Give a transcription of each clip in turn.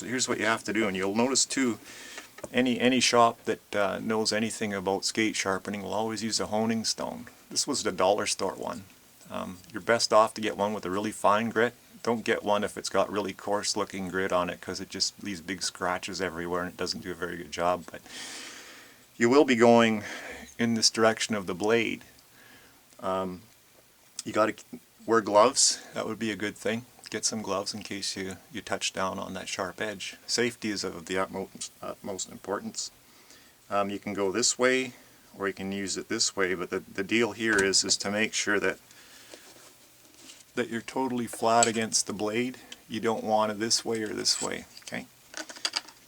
So here's what you have to do, and you'll notice too, any shop that knows anything about skate sharpening will always use a honing stone. This was the dollar store one. You're best off to get one with a really fine grit. Don't get one if it's got really coarse looking grit on it, because it just leaves big scratches everywhere and it doesn't do a very good job. But you will be going in this direction of the blade. You got to wear gloves. That would be a good thing. Get some gloves in case you touch down on that sharp edge. Safety is of the utmost importance. You can go this way or you can use it this way, but the deal here is to make sure that you're totally flat against the blade. You don't want it this way or this way. Okay.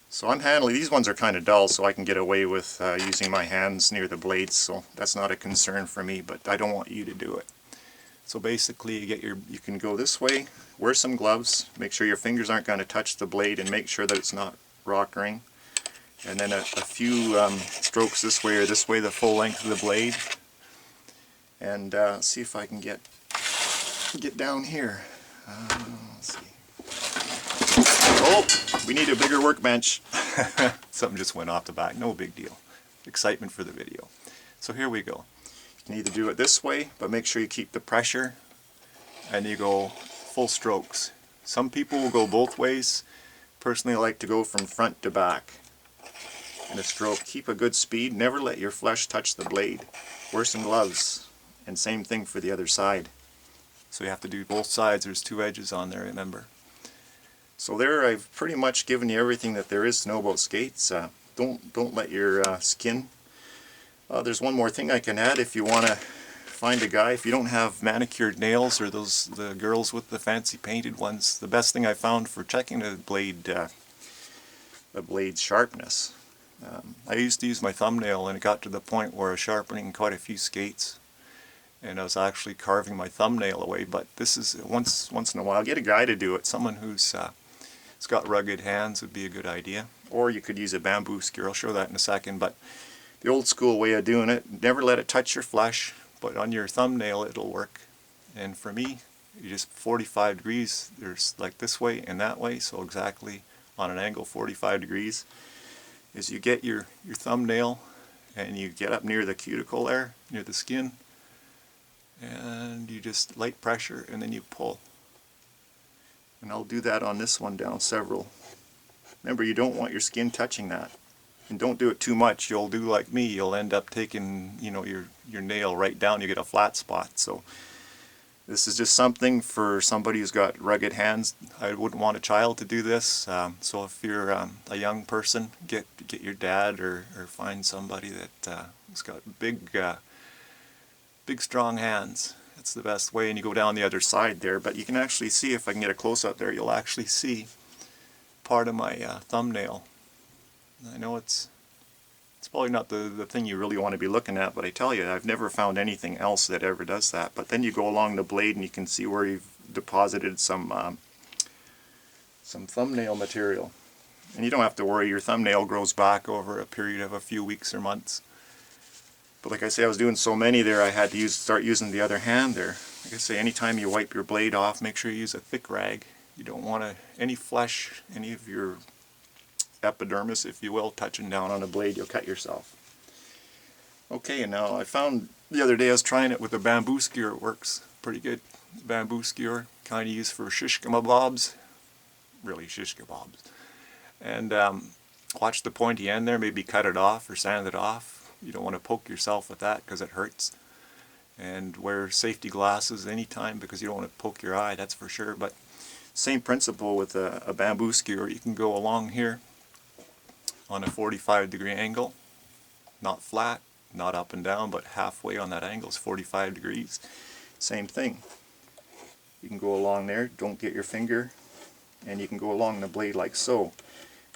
So unhandily, these ones are kind of dull, so I can get away with using my hands near the blades, so that's not a concern for me, but I don't want you to do it. So basically you can go this way, wear some gloves, make sure your fingers aren't going to touch the blade, and make sure that it's not rockering. And then a few strokes this way or this way, the full length of the blade. And see if I can get down here. Let's see. Oh, we need a bigger workbench. Something just went off the back, no big deal. Excitement for the video. So here we go. You can either do it this way, but make sure you keep the pressure, and you go full strokes. Some people will go both ways. Personally, I like to go from front to back in a stroke. Keep a good speed, never let your flesh touch the blade. Wear some gloves, and same thing for the other side. So you have to do both sides. There's two edges on there, remember. So there, I've pretty much given you everything that there is to know about skates. Don't let your skin. There's one more thing I can add if you want to find a guy. If you don't have manicured nails or the girls with the fancy painted ones, the best thing I found for checking the blade's sharpness. I used to use my thumbnail, and it got to the point where I was sharpening quite a few skates, and I was actually carving my thumbnail away. But this is once in a while. Get a guy to do it. Someone who's got rugged hands would be a good idea. Or you could use a bamboo skewer. I'll show that in a second. But the old school way of doing it, never let it touch your flesh, but on your thumbnail it'll work. And for me, you just 45 degrees, there's like this way and that way, so exactly on an angle 45 degrees, is you get your thumbnail and you get up near the cuticle there, near the skin, and you just light pressure and then you pull. And I'll do that on this one down several. Remember, you don't want your skin touching that. And don't do it too much. You'll do like me. You'll end up taking, your nail right down. You get a flat spot. So this is just something for somebody who's got rugged hands. I wouldn't want a child to do this. So if you're a young person, get your dad or find somebody that has got big strong hands. That's the best way. And you go down the other side there. But you can actually see, if I can get a close up there, you'll actually see part of my thumbnail. I know it's probably not the thing you really want to be looking at, but I tell you, I've never found anything else that ever does that. But then you go along the blade and you can see where you've deposited some thumbnail material. And you don't have to worry, your thumbnail grows back over a period of a few weeks or months. But like I say, I was doing so many there, I had to start using the other hand there. Like I say, anytime you wipe your blade off, make sure you use a thick rag. You don't want any flesh, any of your epidermis, if you will, touching down on a blade. You'll cut yourself. Okay, and now I found the other day I was trying it with a bamboo skewer. It works pretty good. Bamboo skewer, kind of used for shish kebabs, really shish kebabs. And watch the pointy end there, maybe cut it off or sand it off. You don't want to poke yourself with that because it hurts. And wear safety glasses anytime because you don't want to poke your eye, that's for sure. But same principle with a bamboo skewer. You can go along here on a 45-degree angle, not flat, not up and down, but halfway on that angle is 45 degrees. Same thing. You can go along there, don't get your finger, and you can go along the blade like so.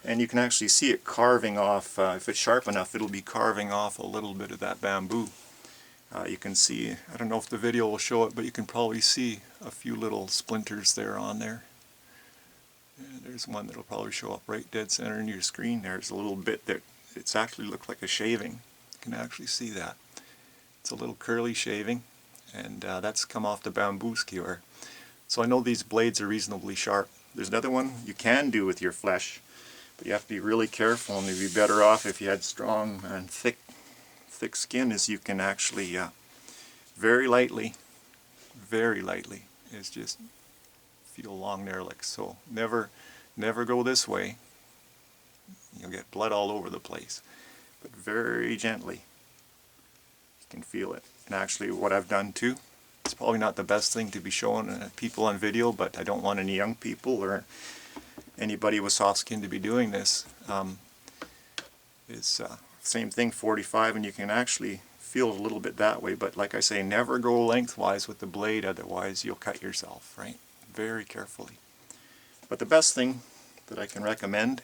And you can actually see it carving off, if it's sharp enough, it'll be carving off a little bit of that bamboo. You can see, I don't know if the video will show it, but you can probably see a few little splinters there on there. And there's one that'll probably show up right dead center in your screen. There's a little bit that it's actually looked like a shaving. You can actually see that. It's a little curly shaving, and that's come off the bamboo skewer. So I know these blades are reasonably sharp. there's another one you can do with your flesh, but you have to be really careful, and you'd be better off if you had strong and thick skin, is you can actually very lightly, is just feel along there like so. Never go this way. You'll get blood all over the place. But very gently, you can feel it. And actually what I've done too, it's probably not the best thing to be showing people on video, but I don't want any young people or anybody with soft skin to be doing this. It's same thing, 45, and you can actually feel it a little bit that way, but like I say, never go lengthwise with the blade, otherwise you'll cut yourself, right? Very carefully. But the best thing that I can recommend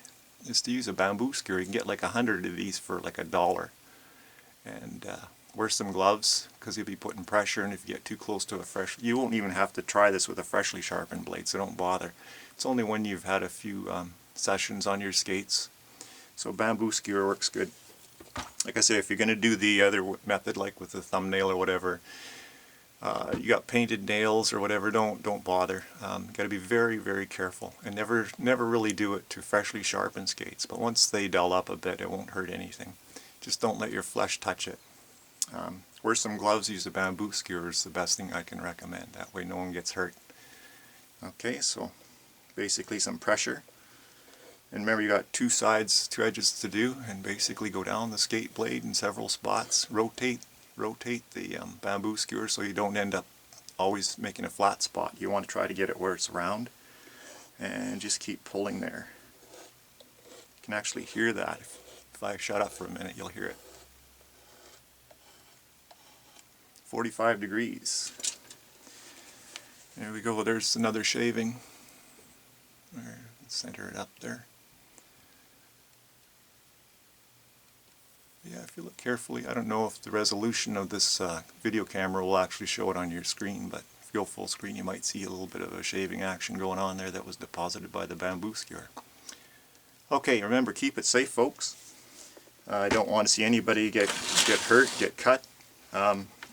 is to use a bamboo skewer. You can get like 100 of these for like $1. And wear some gloves, because you'll be putting pressure, and if you get too close to you won't even have to try this with a freshly sharpened blade, so don't bother. It's only when you've had a few sessions on your skates. So bamboo skewer works good. Like I say, if you're going to do the other method, like with a thumbnail or whatever, you got painted nails or whatever, don't bother. Got to be very careful, and never really do it to freshly sharpened skates. But once they dull up a bit, it won't hurt anything. Just don't let your flesh touch it. Wear some gloves, use a bamboo skewer is the best thing I can recommend. That way no one gets hurt. Okay, so basically some pressure. And remember, you got two edges to do, and basically go down the skate blade in several spots. Rotate the bamboo skewer so you don't end up always making a flat spot. You want to try to get it where it's round, and just keep pulling there. You can actually hear that. If I shut up for a minute, you'll hear it. 45 degrees. There we go. There's another shaving. There, center it up there. Yeah, if you look carefully, I don't know if the resolution of this video camera will actually show it on your screen, but if you go full screen you might see a little bit of a shaving action going on there that was deposited by the bamboo skewer. Okay, remember, keep it safe, folks. I don't want to see anybody get hurt, get cut.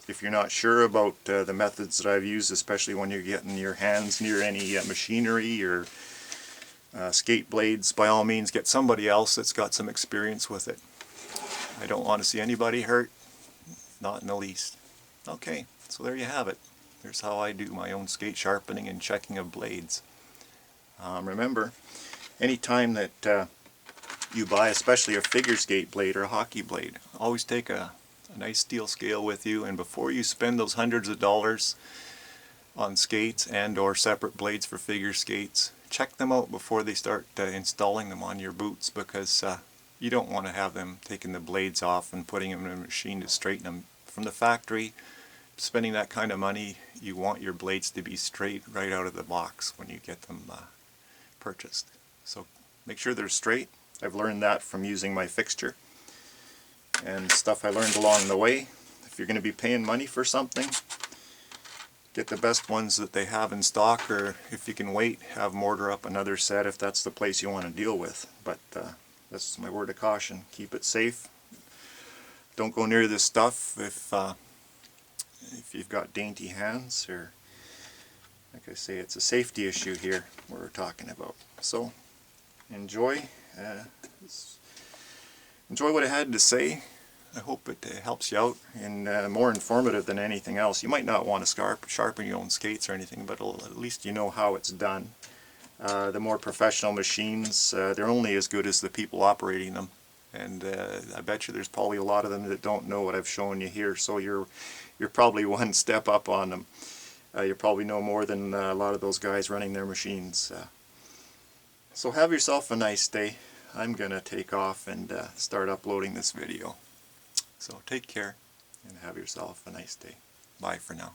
If you're not sure about the methods that I've used, especially when you're getting your hands near any machinery or skate blades, by all means get somebody else that's got some experience with it. I don't want to see anybody hurt, not in the least. Okay, so there you have it. There's how I do my own skate sharpening and checking of blades. Remember, anytime that you buy, especially a figure skate blade or a hockey blade, always take a nice steel scale with you, and before you spend those hundreds of dollars on skates and or separate blades for figure skates, check them out before they start installing them on your boots, because you don't want to have them taking the blades off and putting them in a machine to straighten them. From the factory, spending that kind of money, you want your blades to be straight right out of the box when you get them purchased. So make sure they're straight. I've learned that from using my fixture and stuff I learned along the way. If you're going to be paying money for something, get the best ones that they have in stock, or if you can wait, have them order up another set if that's the place you want to deal with. But that's my word of caution. Keep it safe. Don't go near this stuff if you've got dainty hands, or like I say, it's a safety issue here we're talking about. So enjoy what I had to say. I hope it helps you out, and more informative than anything else. You might not want to sharpen your own skates or anything, but at least you know how it's done. The more professional machines, they're only as good as the people operating them, and I bet you there's probably a lot of them that don't know what I've shown you here, so you're probably one step up on them. You probably know more than a lot of those guys running their machines. So have yourself a nice day. I'm gonna take off and start uploading this video. So take care and have yourself a nice day. Bye for now.